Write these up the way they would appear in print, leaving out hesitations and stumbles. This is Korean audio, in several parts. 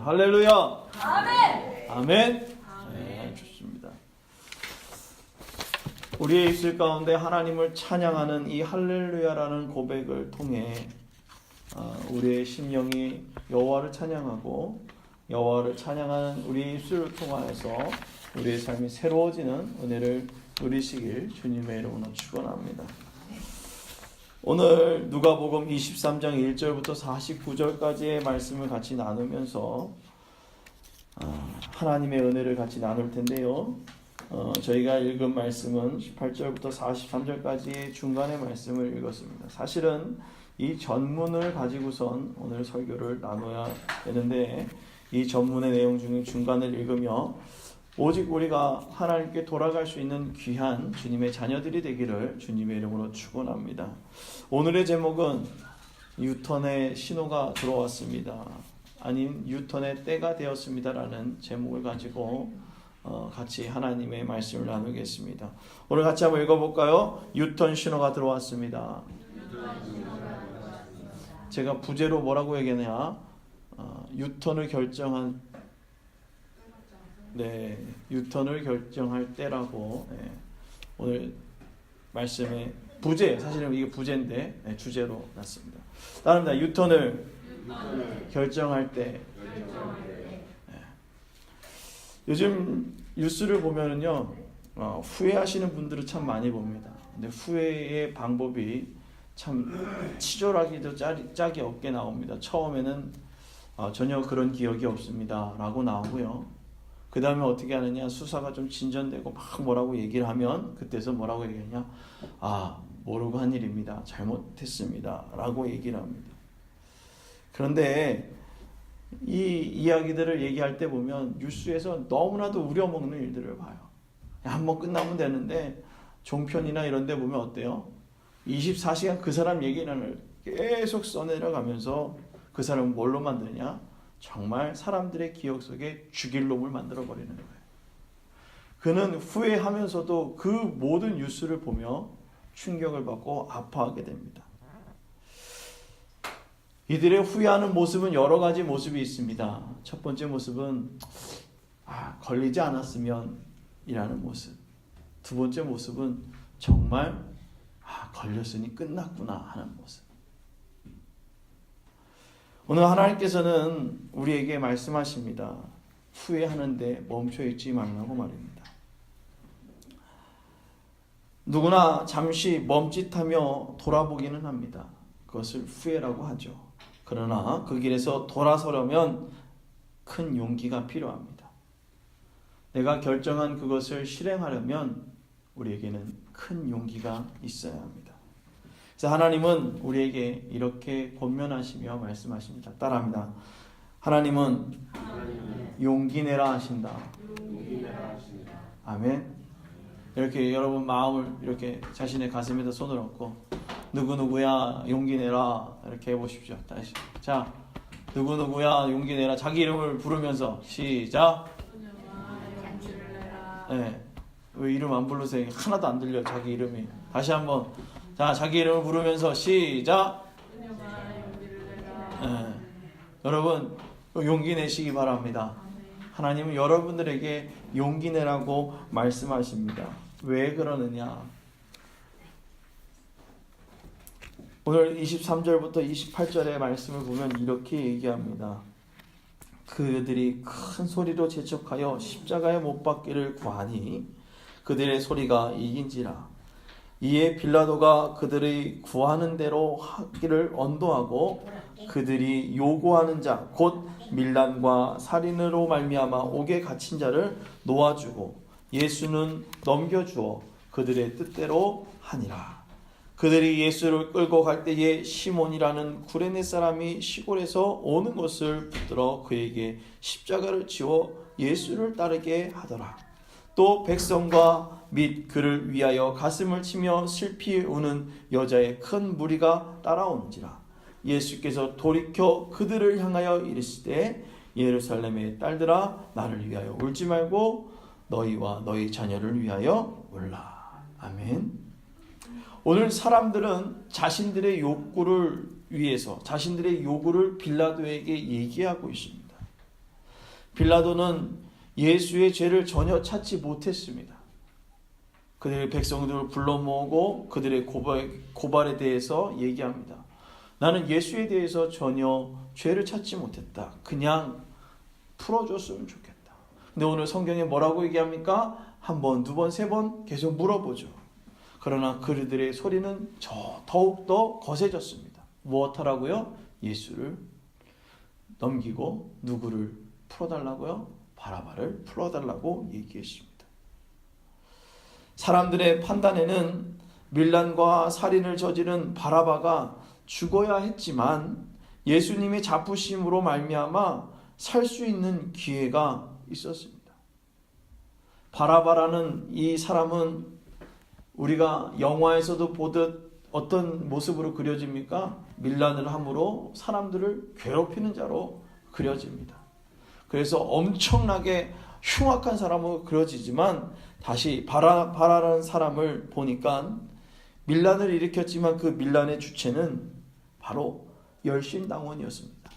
할렐루야. 아멘. 아멘. 네, 좋습니다. 우리의 입술 가운데 하나님을 찬양하는 이 할렐루야라는 고백을 통해 우리의 심령이 여호와를 찬양하고 여호와를 찬양하는 우리의 입술을 통하여서 우리의 삶이 새로워지는 은혜를 누리시길 주님의 이름으로 축원합니다. 오늘 누가복음 23장 1절부터 49절까지의 말씀을 같이 나누면서 하나님의 은혜를 같이 나눌 텐데요. 저희가 읽은 말씀은 18절부터 43절까지의 중간의 말씀을 읽었습니다. 사실은 이 전문을 가지고선 오늘 설교를 나눠야 되는데 이 전문의 내용 중에 중간을 읽으며 오직 우리가 하나님께 돌아갈 수 있는 귀한 주님의 자녀들이 되기를 주님의 이름으로 축원합니다. 오늘의 제목은 유턴의 신호가 들어왔습니다. 아닌 유턴의 때가 되었습니다라는 제목을 가지고 같이 하나님의 말씀을 나누겠습니다. 오늘 같이 한번 읽어볼까요? 유턴 신호가 들어왔습니다. 제가 부제로 뭐라고 얘기하냐? 유턴을 결정한 유턴을 결정할 때라고 오늘 말씀의 부제, 사실은 이게 부제인데 주제로 났습니다. 따릅니다. 유턴을 결정할 때. 요즘 뉴스를 보면은요, 후회하시는 분들을 참 많이 봅니다. 근데 후회의 방법이 참 치졸하기도 짝이 없게 나옵니다. 처음에는 전혀 그런 기억이 없습니다 라고 나오고요. 그 다음에 어떻게 하느냐, 수사가 좀 진전되고 막 뭐라고 얘기를 하면 그때서 뭐라고 얘기하냐, 모르고 한 일입니다, 잘못했습니다 라고 얘기를 합니다. 그런데 이 이야기들을 얘기할 때 보면 뉴스에서 너무나도 우려먹는 일들을 봐요. 한번 끝나면 되는데 종편이나 이런 데 보면 어때요? 24시간 그 사람 얘기를 계속 써내려가면서 그 사람은 뭘로 만드냐? 정말 사람들의 기억 속에 죽일 놈을 만들어버리는 거예요. 그는 후회하면서도 그 모든 뉴스를 보며 충격을 받고 아파하게 됩니다. 이들의 후회하는 모습은 여러 가지 모습이 있습니다. 첫 번째 모습은 걸리지 않았으면 이라는 모습. 두 번째 모습은 정말 걸렸으니 끝났구나 하는 모습. 오늘 하나님께서는 우리에게 말씀하십니다. 후회하는데 멈춰있지 말라고 말입니다. 누구나 잠시 멈칫하며 돌아보기는 합니다. 그것을 후회라고 하죠. 그러나 그 길에서 돌아서려면 큰 용기가 필요합니다. 내가 결정한 그것을 실행하려면 우리에게는 큰 용기가 있어야 합니다. 그래서 하나님은 우리에게 이렇게 권면하시며 말씀하십니다. 따라합니다. 하나님은 용기 내라 하신다. 아멘. 이렇게 여러분 마음을 이렇게 자신의 가슴에다 손을 얹고 누구누구야 용기 내라 이렇게 해보십시오. 다시. 자, 누구누구야 용기 내라. 자기 이름을 부르면서 시작. 네. 왜 이름 안 부르세요? 하나도 안 들려 자기 이름이. 다시 한번. 자, 자기 이름을 부르면서 시작. 네. 여러분 용기 내시기 바랍니다. 하나님은 여러분들에게 용기 내라고 말씀하십니다. 왜 그러느냐? 오늘 23절부터 28절의 말씀을 보면 이렇게 얘기합니다. 그들이 큰 소리로 재촉하여 십자가에 못 박기를 구하니 그들의 소리가 이긴지라. 이에 빌라도가 그들이 구하는 대로 하기를 언도하고 그들이 요구하는 자 곧 밀란과 살인으로 말미암아 옥에 갇힌 자를 놓아주고 예수는 넘겨주어 그들의 뜻대로 하니라. 그들이 예수를 끌고 갈 때에 시몬이라는 구레네 사람이 시골에서 오는 것을 붙들어 그에게 십자가를 지워 예수를 따르게 하더라. 또 백성과 및 그를 위하여 가슴을 치며 슬피 우는 여자의 큰 무리가 따라오는지라. 예수께서 돌이켜 그들을 향하여 이르시되 예루살렘의 딸들아 나를 위하여 울지 말고 너희와 너희 자녀를 위하여 울라. 아멘. 오늘 사람들은 자신들의 욕구를 위해서 자신들의 요구를 빌라도에게 얘기하고 있습니다. 빌라도는 예수의 죄를 전혀 찾지 못했습니다. 그들의 백성들을 불러 모으고 그들의 고발에 대해서 얘기합니다. 나는 예수에 대해서 전혀 죄를 찾지 못했다. 그냥 풀어줬으면 좋겠다. 근데 오늘 성경에 뭐라고 얘기합니까? 한 번, 두 번, 세 번 계속 물어보죠. 그러나 그들의 소리는 더욱더 거세졌습니다. 무엇하라고요? 예수를 넘기고 누구를 풀어달라고요? 바라바를 풀어달라고 얘기했습니다. 사람들의 판단에는 밀란과 살인을 저지른 바라바가 죽어야 했지만 예수님의 자부심으로 말미암아 살 수 있는 기회가 있었습니다. 바라바라는 이 사람은 우리가 영화에서도 보듯 어떤 모습으로 그려집니까? 밀란을 함으로 사람들을 괴롭히는 자로 그려집니다. 그래서 엄청나게 흉악한 사람으로 그려지지만 다시 바라라는 사람을 보니까 밀란을 일으켰지만 그 밀란의 주체는 바로 열심당원이었습니다.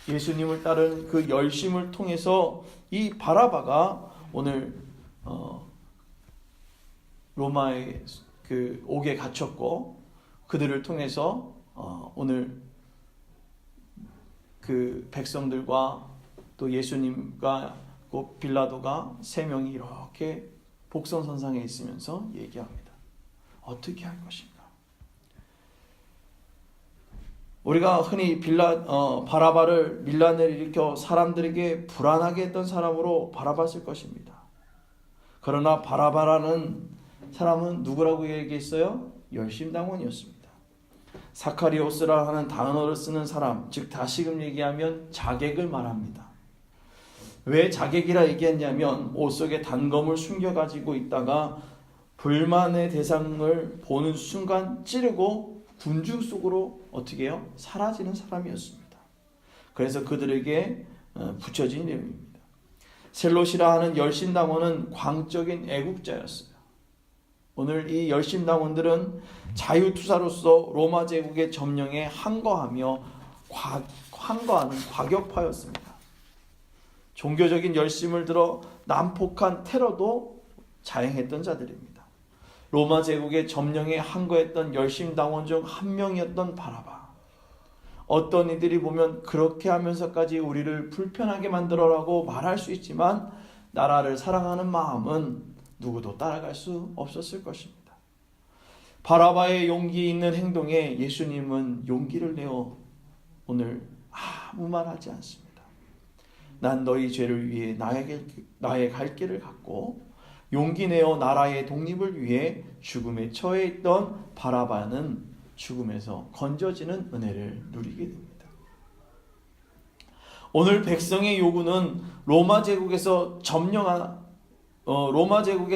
예수님을 따른 그 열심을 통해서 이 바라바가 오늘 로마의 그 옥에 갇혔고 그들을 통해서 오늘 그 백성들과 또 예수님과 빌라도가 세 명이 이렇게 복선선상에 있으면서 얘기합니다. 어떻게 할 것인가? 우리가 흔히 바라바를 밀란을 일으켜 사람들에게 불안하게 했던 사람으로 바라봤을 것입니다. 그러나 바라바라는 사람은 누구라고 얘기했어요? 열심당원이었습니다. 사카리오스라 하는 단어를 쓰는 사람, 즉 다시금 얘기하면 자객을 말합니다. 왜 자객이라 얘기했냐면 옷 속에 단검을 숨겨가지고 있다가 불만의 대상을 보는 순간 찌르고 군중 속으로 어떻게 해요? 사라지는 사람이었습니다. 그래서 그들에게 붙여진 이름입니다. 셀롯이라 하는 열심당원은 광적인 애국자였어요. 오늘 이 열심당원들은 자유투사로서 로마 제국의 점령에 항거하는 과격파였습니다. 종교적인 열심을 들어 난폭한 테러도 자행했던 자들입니다. 로마 제국의 점령에 항거했던 열심당원 중 한 명이었던 바라바. 어떤 이들이 보면 그렇게 하면서까지 우리를 불편하게 만들어라고 말할 수 있지만 나라를 사랑하는 마음은 누구도 따라갈 수 없었을 것입니다. 바라바의 용기 있는 행동에 예수님은 용기를 내어 오늘 아무 말 하지 않습니다. 난 너희 죄를 위해 나의 갈 길을 갔고 용기 내어 나라의 독립을 위해 죽음에 처해 있던 바라바는 죽음에서 건져지는 은혜를 누리게 됩니다. 오늘 백성의 요구는 로마 제국의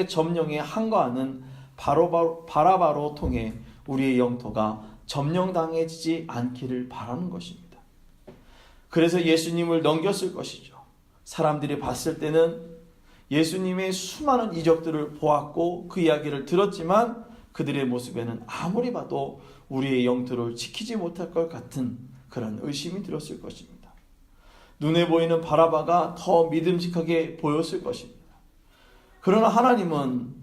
점령에 항거하는 바라바로 통해 우리의 영토가 점령당해지지 않기를 바라는 것입니다. 그래서 예수님을 넘겼을 것이죠. 사람들이 봤을 때는 예수님의 수많은 이적들을 보았고 그 이야기를 들었지만 그들의 모습에는 아무리 봐도 우리의 영토를 지키지 못할 것 같은 그런 의심이 들었을 것입니다. 눈에 보이는 바라바가 더 믿음직하게 보였을 것입니다. 그러나 하나님은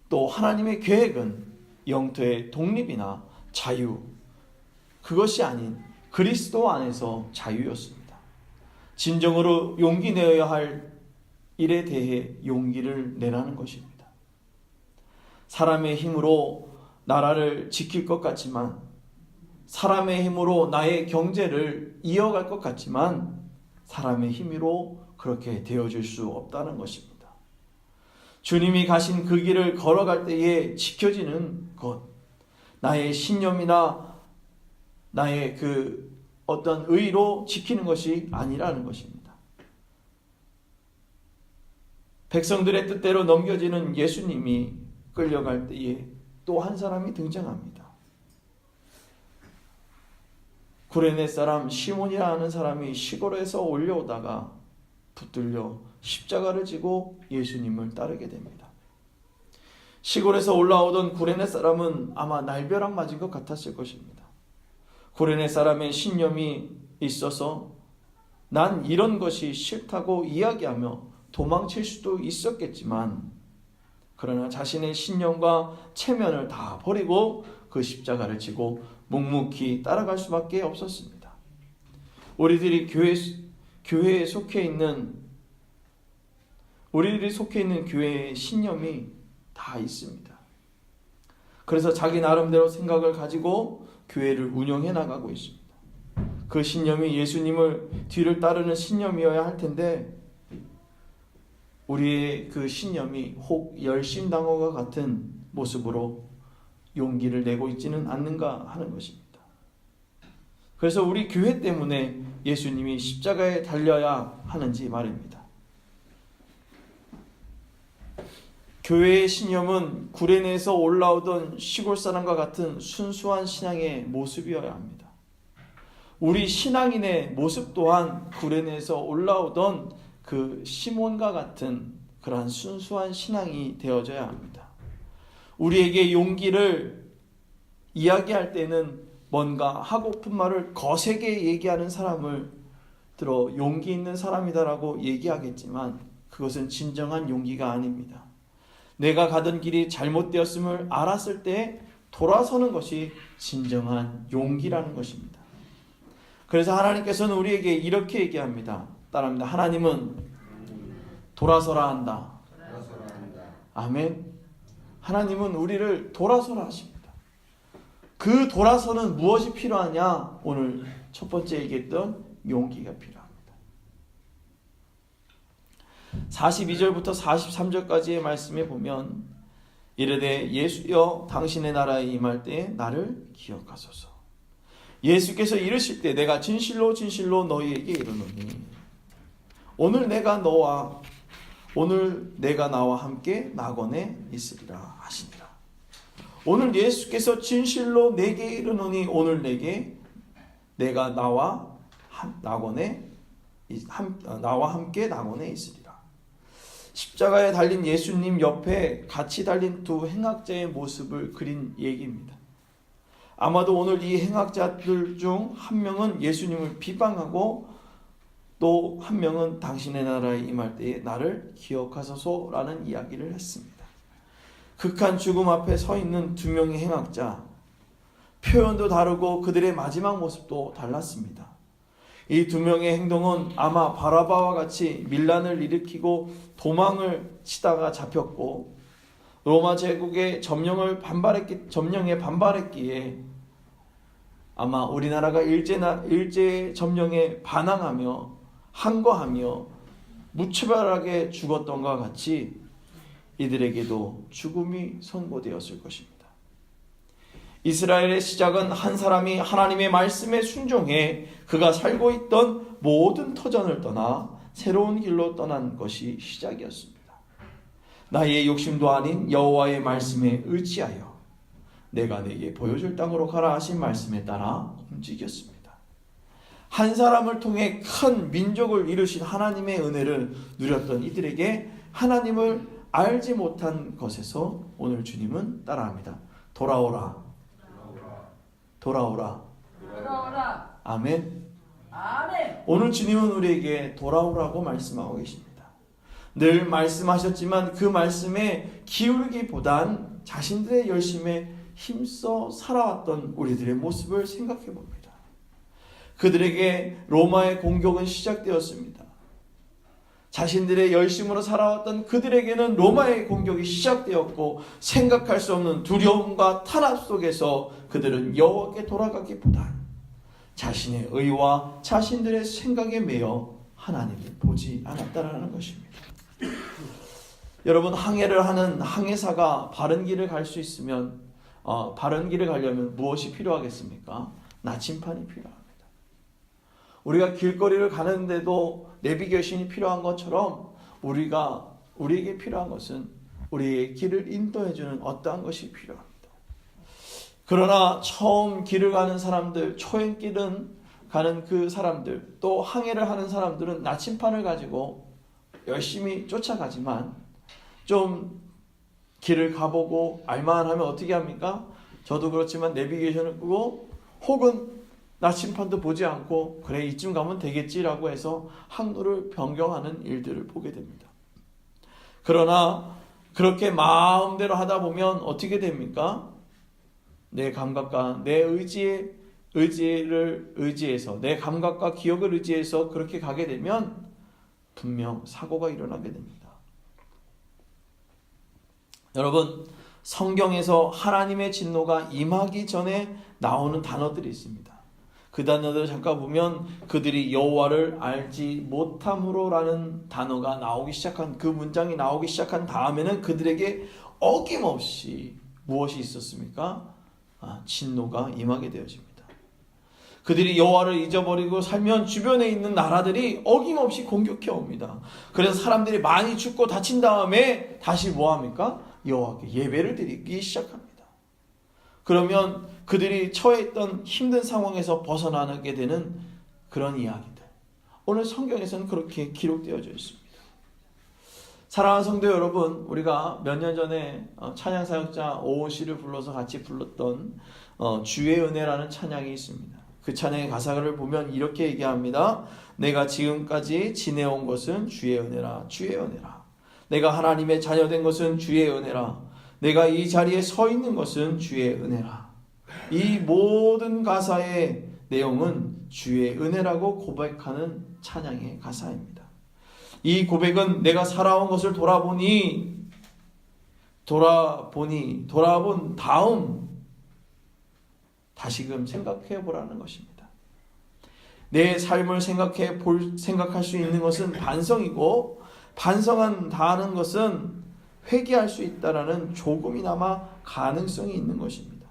또 하나님의 계획은 영토의 독립이나 자유, 그것이 아닌 그리스도 안에서 자유였습니다. 진정으로 용기 내어야 할 일에 대해 용기를 내라는 것입니다. 사람의 힘으로 나라를 지킬 것 같지만, 사람의 힘으로 나의 경제를 이어갈 것 같지만 사람의 힘으로 그렇게 되어질 수 없다는 것입니다. 주님이 가신 그 길을 걸어갈 때에 지켜지는 것, 나의 신념이나 나의 그 어떤 의로 지키는 것이 아니라는 것입니다. 백성들의 뜻대로 넘겨지는 예수님이 끌려갈 때에 또 한 사람이 등장합니다. 구레네 사람 시몬이라는 사람이 시골에서 올려오다가 붙들려 십자가를 지고 예수님을 따르게 됩니다. 시골에서 올라오던 구레네 사람은 아마 날벼락 맞은 것 같았을 것입니다. 구레네 사람의 신념이 있어서 난 이런 것이 싫다고 이야기하며 도망칠 수도 있었겠지만, 그러나 자신의 신념과 체면을 다 버리고 그 십자가를 지고 묵묵히 따라갈 수밖에 없었습니다. 우리들이 교회에 속해 있는 우리들이 속해 있는 교회의 신념이 다 있습니다. 그래서 자기 나름대로 생각을 가지고 교회를 운영해 나가고 있습니다. 그 신념이 예수님을 뒤를 따르는 신념이어야 할 텐데, 우리의 그 신념이 혹 열심당어와 같은 모습으로 용기를 내고 있지는 않는가 하는 것입니다. 그래서 우리 교회 때문에 예수님이 십자가에 달려야 하는지 말입니다. 교회의 신념은 구레네에서 올라오던 시골 사람과 같은 순수한 신앙의 모습이어야 합니다. 우리 신앙인의 모습 또한 구레네에서 올라오던 그 시몬과 같은 그러한 순수한 신앙이 되어져야 합니다. 우리에게 용기를 이야기할 때는 뭔가 하고픈 말을 거세게 얘기하는 사람을 들어 용기 있는 사람이다라고 얘기하겠지만, 그것은 진정한 용기가 아닙니다. 내가 가던 길이 잘못되었음을 알았을 때 돌아서는 것이 진정한 용기라는 것입니다. 그래서 하나님께서는 우리에게 이렇게 얘기합니다. 따라합니다. 하나님은 돌아서라 한다. 아멘. 하나님은 우리를 돌아서라 하십니다. 그 돌아서는 무엇이 필요하냐? 오늘 첫 번째 얘기했던 용기가 필요합니다. 42절부터 43절까지의 말씀에 보면, 이르되 예수여 당신의 나라에 임할 때에 나를 기억하소서. 예수께서 이르실 때 내가 진실로 진실로 너희에게 이르노니 오늘 내가 나와 함께 낙원에 있으리라 하시니라. 오늘 예수께서 진실로 내게 이르노니 오늘 내가 나와 함께 낙원에 있으리라. 십자가에 달린 예수님 옆에 같이 달린 두 행악자의 모습을 그린 얘기입니다. 아마도 오늘 이 행악자들 중 한 명은 예수님을 비방하고 또 한 명은 당신의 나라에 임할 때에 나를 기억하소서라는 이야기를 했습니다. 극한 죽음 앞에 서 있는 두 명의 행악자, 표현도 다르고 그들의 마지막 모습도 달랐습니다. 이 두 명의 행동은 아마 바라바와 같이 밀란을 일으키고 도망을 치다가 잡혔고 로마 제국의 점령에 반발했기에 아마 우리나라가 일제 점령에 반항하며 항거하며 무차별하게 죽었던 것과 같이 이들에게도 죽음이 선고되었을 것입니다. 이스라엘의 시작은 한 사람이 하나님의 말씀에 순종해 그가 살고 있던 모든 터전을 떠나 새로운 길로 떠난 것이 시작이었습니다. 나의 욕심도 아닌 여호와의 말씀에 의지하여 내가 내게 보여줄 땅으로 가라 하신 말씀에 따라 움직였습니다. 한 사람을 통해 큰 민족을 이루신 하나님의 은혜를 누렸던 이들에게 하나님을 알지 못한 것에서 오늘 주님은 따라합니다. 돌아오라. 아멘. 오늘 주님은 우리에게 돌아오라고 말씀하고 계십니다. 늘 말씀하셨지만 그 말씀에 기울기보단 자신들의 열심에 힘써 살아왔던 우리들의 모습을 생각해 봅니다. 그들에게 로마의 공격은 시작되었습니다. 자신들의 열심으로 살아왔던 그들에게는 로마의 공격이 시작되었고 생각할 수 없는 두려움과 탄압 속에서 그들은 여호와께 돌아가기보다 자신의 의와 자신들의 생각에 매여 하나님을 보지 않았다라는 것입니다. 여러분, 항해를 하는 항해사가 바른 길을 갈 수 있으면 바른 길을 가려면 무엇이 필요하겠습니까? 나침판이 필요합니다. 우리가 길거리를 가는데도 내비게이션이 필요한 것처럼 우리에게 필요한 것은 우리의 길을 인도해주는 어떠한 것이 필요합니다. 그러나 처음 길을 가는 사람들, 초행길은 가는 그 사람들, 또 항해를 하는 사람들은 나침판을 가지고 열심히 쫓아가지만 좀 길을 가보고 알만하면 어떻게 합니까? 저도 그렇지만 내비게이션을 끄고 혹은 나침판도 보지 않고 그래 이쯤 가면 되겠지라고 해서 항로를 변경하는 일들을 보게 됩니다. 그러나 그렇게 마음대로 하다 보면 어떻게 됩니까? 내 감각과 내 의지를 의지해서, 내 감각과 기억을 의지해서 그렇게 가게 되면 분명 사고가 일어나게 됩니다. 여러분, 성경에서 하나님의 진노가 임하기 전에 나오는 단어들이 있습니다. 그 단어들을 잠깐 보면 그들이 여호와를 알지 못함으로라는 단어가 나오기 시작한, 그 문장이 나오기 시작한 다음에는 그들에게 어김없이 무엇이 있었습니까? 진노가 임하게 되어집니다. 그들이 여호와를 잊어버리고 살면 주변에 있는 나라들이 어김없이 공격해 옵니다. 그래서 사람들이 많이 죽고 다친 다음에 다시 뭐합니까? 여호와께 예배를 드리기 시작합니다. 그러면 그들이 처해 있던 힘든 상황에서 벗어나게 되는 그런 이야기들, 오늘 성경에서는 그렇게 기록되어져 있습니다. 사랑하는 성도 여러분, 우리가 몇 년 전에 찬양사역자 오호 씨를 불러서 같이 불렀던 주의 은혜라는 찬양이 있습니다. 그 찬양의 가사를 보면 이렇게 얘기합니다. 내가 지금까지 지내온 것은 주의 은혜라, 주의 은혜라. 내가 하나님의 자녀된 것은 주의 은혜라. 내가 이 자리에 서 있는 것은 주의 은혜라. 이 모든 가사의 내용은 주의 은혜라고 고백하는 찬양의 가사입니다. 이 고백은 내가 살아온 것을 돌아본 다음 다시금 생각해 보라는 것입니다. 내 삶을 생각할 수 있는 것은 반성이고, 반성한다는 것은 회개할 수 있다라는 조금이나마 가능성이 있는 것입니다.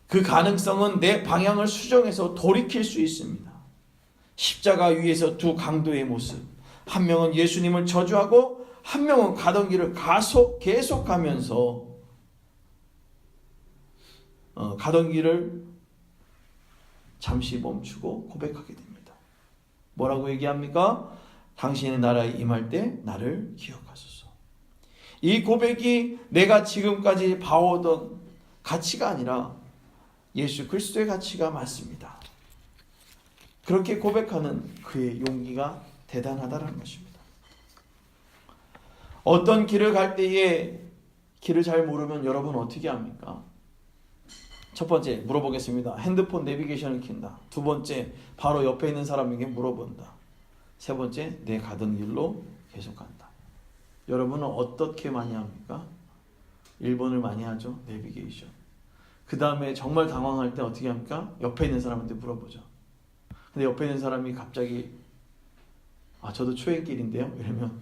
그 가능성은 내 방향을 수정해서 돌이킬 수 있습니다. 십자가 위에서 두 강도의 모습, 한 명은 예수님을 저주하고 한 명은 가던 길을 계속하면서 가던 길을 잠시 멈추고 고백하게 됩니다. 뭐라고 얘기합니까? 당신의 나라에 임할 때 나를 기억하소서. 이 고백이 내가 지금까지 봐오던 가치가 아니라 예수 그리스도의 가치가 맞습니다. 그렇게 고백하는 그의 용기가 대단하다는 것입니다. 어떤 길을 갈 때에 길을 잘 모르면 여러분 어떻게 합니까? 첫 번째 물어보겠습니다. 핸드폰 내비게이션을 켠다. 두 번째 바로 옆에 있는 사람에게 물어본다. 세 번째 내 가던 길로 계속 간다. 여러분은 어떻게 많이 합니까? 1번을 많이 하죠. 내비게이션. 그 다음에 정말 당황할 때 어떻게 합니까? 옆에 있는 사람한테 물어보죠. 근데 옆에 있는 사람이 갑자기 저도 초행길인데요? 이러면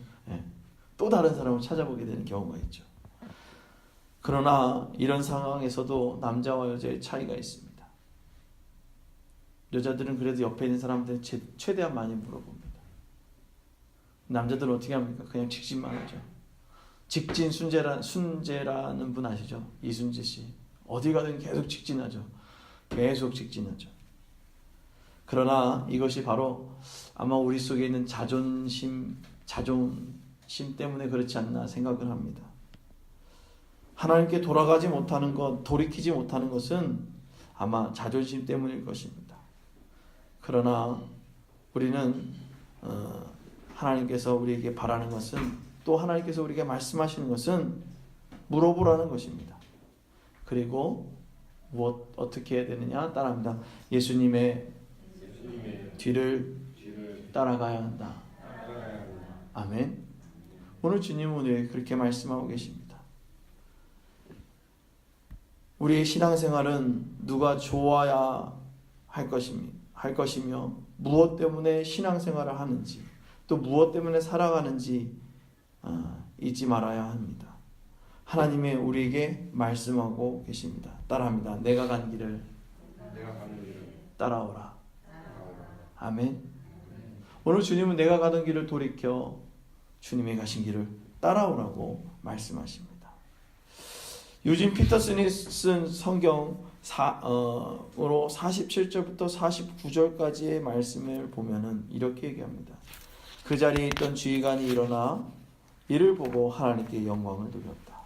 또 다른 사람을 찾아보게 되는 경우가 있죠. 그러나 이런 상황에서도 남자와 여자의 차이가 있습니다. 여자들은 그래도 옆에 있는 사람한테 최대한 많이 물어봅니다. 남자들은 어떻게 합니까? 그냥 직진만 하죠. 직진 순재라는 분 아시죠? 이순재 씨. 어디 가든 계속 직진하죠. 계속 직진하죠. 그러나 이것이 바로 아마 우리 속에 있는 자존심 때문에 그렇지 않나 생각을 합니다. 하나님께 돌아가지 못하는 것, 돌이키지 못하는 것은 아마 자존심 때문일 것입니다. 그러나 우리는 하나님께서 우리에게 바라는 것은, 또 하나님께서 우리에게 말씀하시는 것은 물어보라는 것입니다. 그리고 어떻게 해야 되느냐? 따라합니다. 예수님의 뒤를 따라가야 한다. 아멘. 오늘 주님은 우리에게 그렇게 말씀하고 계십니다. 우리의 신앙생활은 누가 좋아야 할 것이며 무엇 때문에 신앙생활을 하는지, 또 무엇 때문에 살아가는지 잊지 말아야 합니다. 하나님의 우리에게 말씀하고 계십니다. 따라합니다. 내가 간 길을 따라오라. 아멘. 오늘 주님은 내가 가던 길을 돌이켜 주님이 가신 길을 따라오라고 말씀하십니다. 유진 피터슨이 쓴 성경으로 47절부터 49절까지의 말씀을 보면은 이렇게 얘기합니다. 그 자리에 있던 주의관이 일어나 이를 보고 하나님께 영광을 돌렸다.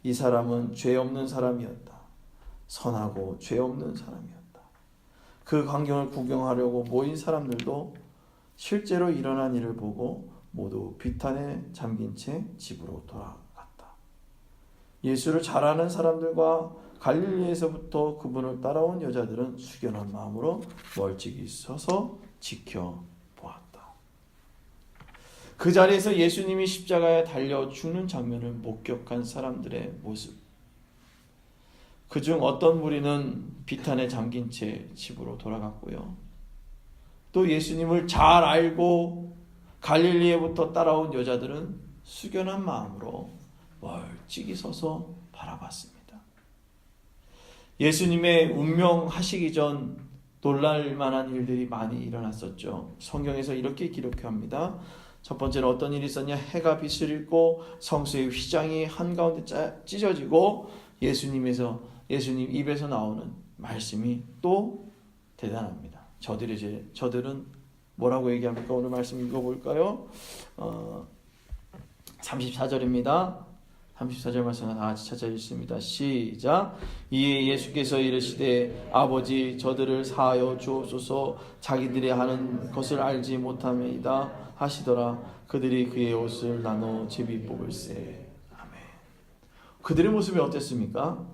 이 사람은 죄 없는 사람이었다. 선하고 죄 없는 사람이었다. 그 광경을 구경하려고 모인 사람들도 실제로 일어난 일을 보고 모두 비탄에 잠긴 채 집으로 돌아갔다. 예수를 잘 아는 사람들과 갈릴리에서부터 그분을 따라온 여자들은 숙연한 마음으로 멀찍이 서서 지켜보았다. 그 자리에서 예수님이 십자가에 달려 죽는 장면을 목격한 사람들의 모습. 그중 어떤 무리는 비탄에 잠긴 채 집으로 돌아갔고요. 또 예수님을 잘 알고 갈릴리에부터 따라온 여자들은 숙연한 마음으로 멀찍이 서서 바라봤습니다. 예수님의 운명하시기 전 놀랄 만한 일들이 많이 일어났었죠. 성경에서 이렇게 기록합니다. 첫 번째는 어떤 일이 있었냐? 해가 빛을 잃고 성소의 휘장이 한가운데 찢어지고 예수님 입에서 나오는 말씀이 또 대단합니다. 저들은 뭐라고 얘기합니까? 오늘 말씀 읽어볼까요? 34절입니다. 34절 말씀 다 같이 찾아 읽습니다. 시작. 이에 예수께서 이르시되 아버지 저들을 사하여 주옵소서 자기들이 하는 것을 알지 못함이다 하시더라. 그들이 그의 옷을 나눠 제비 뽑을세. 아멘. 그들의 모습이 어땠습니까?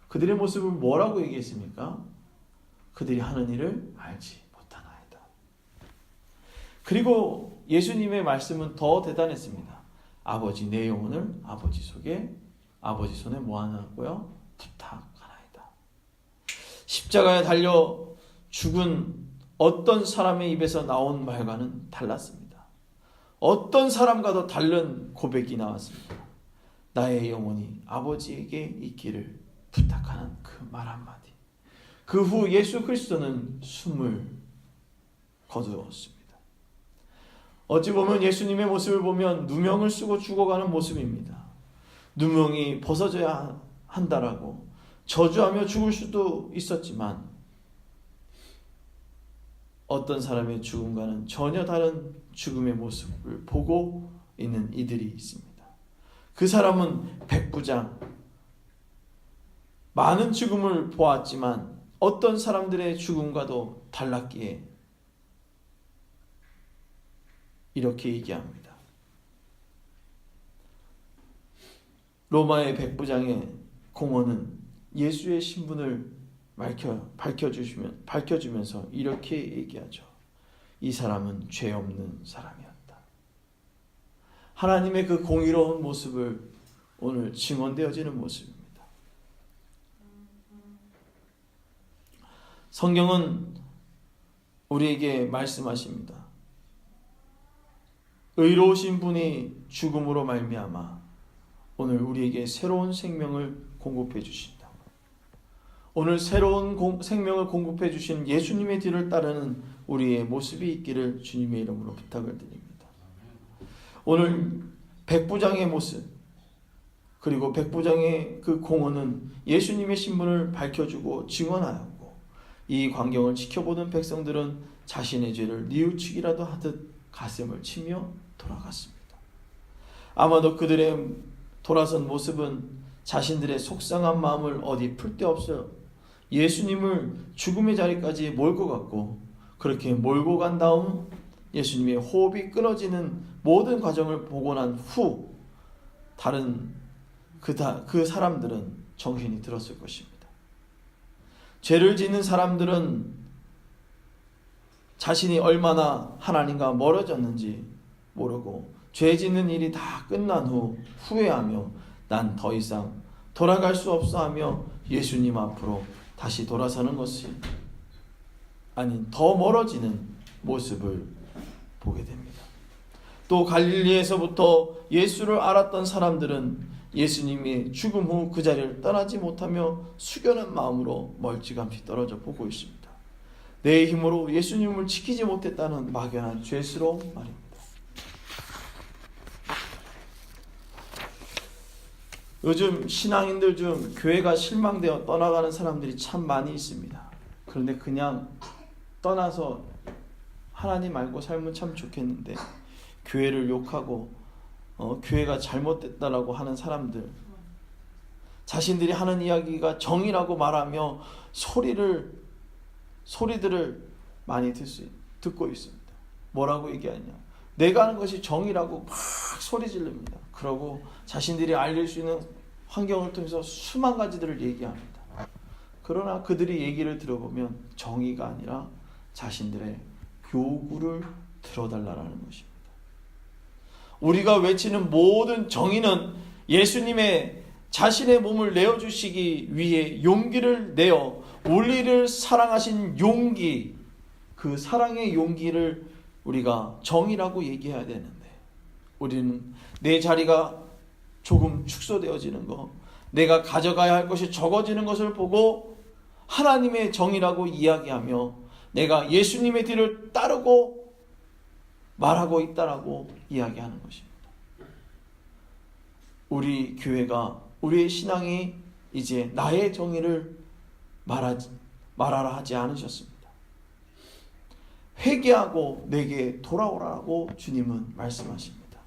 그들의 모습을 뭐라고 얘기했습니까? 그들이 하는 일을 알지 못하나이다. 그리고 예수님의 말씀은 더 대단했습니다. 아버지 내 영혼을 아버지 손에 모아놨고요. 부탁하나이다. 십자가에 달려 죽은 어떤 사람의 입에서 나온 말과는 달랐습니다. 어떤 사람과도 다른 고백이 나왔습니다. 나의 영혼이 아버지에게 있기를 부탁하는 그 말 한마디. 그 후 예수 그리스도는 숨을 거두었습니다. 어찌 보면 예수님의 모습을 보면 누명을 쓰고 죽어가는 모습입니다. 누명이 벗어져야 한다라고 저주하며 죽을 수도 있었지만 어떤 사람의 죽음과는 전혀 다른 죽음의 모습을 보고 있는 이들이 있습니다. 그 사람은 백부장, 많은 죽음을 보았지만 어떤 사람들의 죽음과도 달랐기에 이렇게 얘기합니다. 로마의 백부장의 공언은 예수의 신분을 밝혀주면서 이렇게 얘기하죠. 이 사람은 죄 없는 사람이었다. 하나님의 그 공의로운 모습을 오늘 증언되어지는 모습입니다. 성경은 우리에게 말씀하십니다. 의로우신 분이 죽음으로 말미암아 오늘 우리에게 새로운 생명을 공급해 주신다. 오늘 새로운 생명을 공급해 주신 예수님의 뒤를 따르는 우리의 모습이 있기를 주님의 이름으로 부탁을 드립니다. 오늘 백부장의 모습 그리고 백부장의 그 공헌은 예수님의 신분을 밝혀주고 증언하였고 이 광경을 지켜보는 백성들은 자신의 죄를 뉘우치기라도 하듯 가슴을 치며 돌아갔습니다. 아마도 그들의 돌아선 모습은 자신들의 속상한 마음을 어디 풀 데 없어 예수님을 죽음의 자리까지 몰고 갔고 그렇게 몰고 간 다음 예수님의 호흡이 끊어지는 모든 과정을 보고 난 후 다른 그 사람들은 정신이 들었을 것입니다. 죄를 짓는 사람들은 자신이 얼마나 하나님과 멀어졌는지 모르고 죄 짓는 일이 다 끝난 후 후회하며 난 더 이상 돌아갈 수 없어 하며 예수님 앞으로 다시 돌아서는 것이 아닌 더 멀어지는 모습을 보게 됩니다. 또 갈릴리에서부터 예수를 알았던 사람들은 예수님이 죽음 후 그 자리를 떠나지 못하며 숙연한 마음으로 멀찌감치 떨어져 보고 있습니다. 내 힘으로 예수님을 지키지 못했다는 막연한 죄스러운 말입니다. 요즘 신앙인들 중 교회가 실망되어 떠나가는 사람들이 참 많이 있습니다. 그런데 그냥 떠나서 하나님 알고 살면 참 좋겠는데 교회를 욕하고 교회가 잘못됐다라고 하는 사람들, 자신들이 하는 이야기가 정의라고 말하며 소리를 소리들을 많이 듣고 있습니다. 뭐라고 얘기하냐? 내가 하는 것이 정의라고 막 소리 지릅니다. 그러고 자신들이 알릴 수 있는 환경을 통해서 수만 가지들을 얘기합니다. 그러나 그들이 얘기를 들어보면 정의가 아니라 자신들의 요구를 들어달라는 것입니다. 우리가 외치는 모든 정의는 예수님의 자신의 몸을 내어주시기 위해 용기를 내어 우리를 사랑하신 용기, 그 사랑의 용기를 우리가 정의라고 얘기해야 되는데, 우리는 내 자리가 조금 축소되어지는 것, 내가 가져가야 할 것이 적어지는 것을 보고 하나님의 정의라고 이야기하며 내가 예수님의 뒤를 따르고 말하고 있다라고 이야기하는 것입니다. 우리 교회가, 우리의 신앙이 이제 나의 정의를 말하라 하지 않으셨습니다. 회개하고 내게 돌아오라고 주님은 말씀하십니다.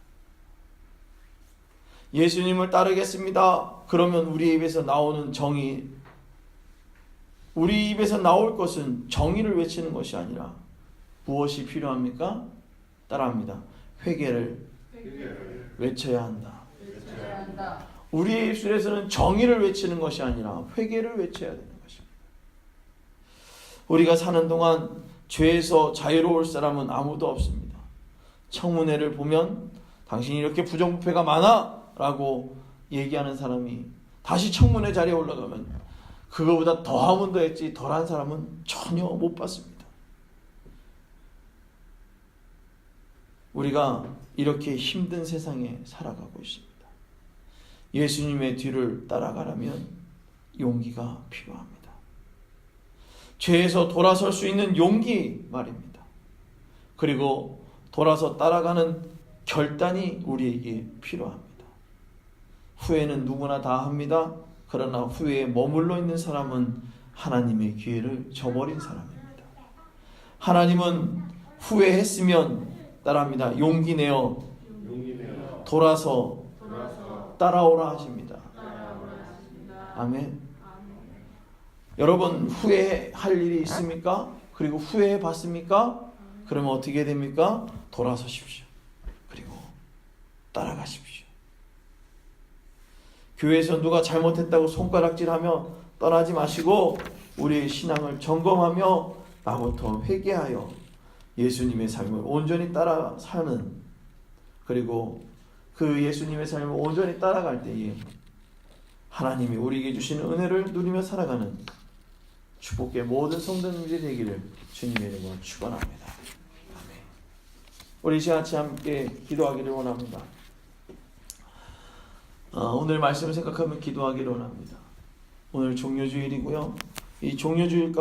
예수님을 따르겠습니다. 그러면 우리 입에서 나오는 정의, 우리 입에서 나올 것은 정의를 외치는 것이 아니라 무엇이 필요합니까? 따라합니다. 회개를 외쳐야 한다. 우리의 입술에서는 정의를 외치는 것이 아니라 회개를 외쳐야 되는 것입니다. 우리가 사는 동안 죄에서 자유로울 사람은 아무도 없습니다. 청문회를 보면 당신이 이렇게 부정부패가 많아 라고 얘기하는 사람이 다시 청문회 자리에 올라가면 그거보다 더하면 더했지 덜한 사람은 전혀 못 봤습니다. 우리가 이렇게 힘든 세상에 살아가고 있습니다. 예수님의 뒤를 따라가려면 용기가 필요합니다. 죄에서 돌아설 수 있는 용기 말입니다. 그리고 돌아서 따라가는 결단이 우리에게 필요합니다. 후회는 누구나 다 합니다. 그러나 후회에 머물러 있는 사람은 하나님의 기회를 저버린 사람입니다. 하나님은 후회했으면 따라합니다. 용기 내어 돌아서 따라오라 하십니다. 아멘. 여러분 후회할 일이 있습니까? 그리고 후회해 봤습니까? 그러면 어떻게 됩니까? 돌아서십시오. 그리고 따라가십시오. 교회에서 누가 잘못했다고 손가락질하며 떠나지 마시고 우리의 신앙을 점검하며 나부터 회개하여 예수님의 삶을 온전히 따라 사는, 그리고 그 예수님의 삶을 온전히 따라갈 때에 하나님이 우리에게 주시는 은혜를 누리며 살아가는 축복의 모든 성도님들이 되기를 주님의 이름으로 축원합니다. 아멘. 우리 같이 함께 기도하기를 원합니다. 오늘 말씀을 생각하며 기도하기를 원합니다. 오늘 종료주일이고요. 이 종료주일